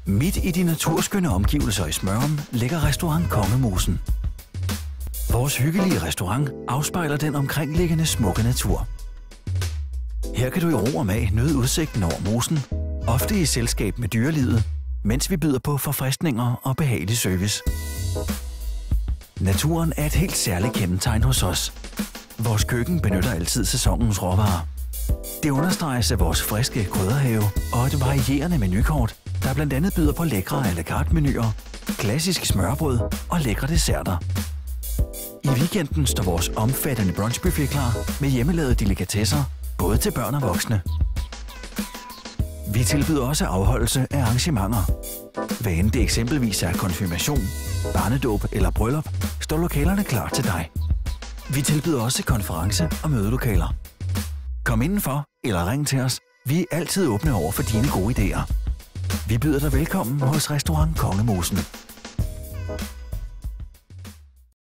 Midt i de naturskønne omgivelser i Smørum ligger restaurant Kongemosen. Vores hyggelige restaurant afspejler den omkringliggende smukke natur. Her kan du i ro og mag nyde udsigten over mosen, ofte i selskab med dyrelivet, mens vi byder på forfriskninger og behagelig service. Naturen er et helt særligt kendetegn hos os. Vores køkken benytter altid sæsonens råvarer. Det understreges af vores friske krydderhave og et varierende menukort, der blandt andet byder på lækre à la carte menuer, klassisk smørbrød og lækre desserter. I weekenden står vores omfattende brunchbuffet klar med hjemmelavede delikatesser, både til børn og voksne. Vi tilbyder også afholdelse af arrangementer. Hvad end det eksempelvis er konfirmation, barnedåb eller bryllup, står lokalerne klar til dig. Vi tilbyder også konference- og mødelokaler. Kom indenfor eller ring til os. Vi er altid åbne over for dine gode idéer. Vi byder dig velkommen hos restaurant Kongemosen.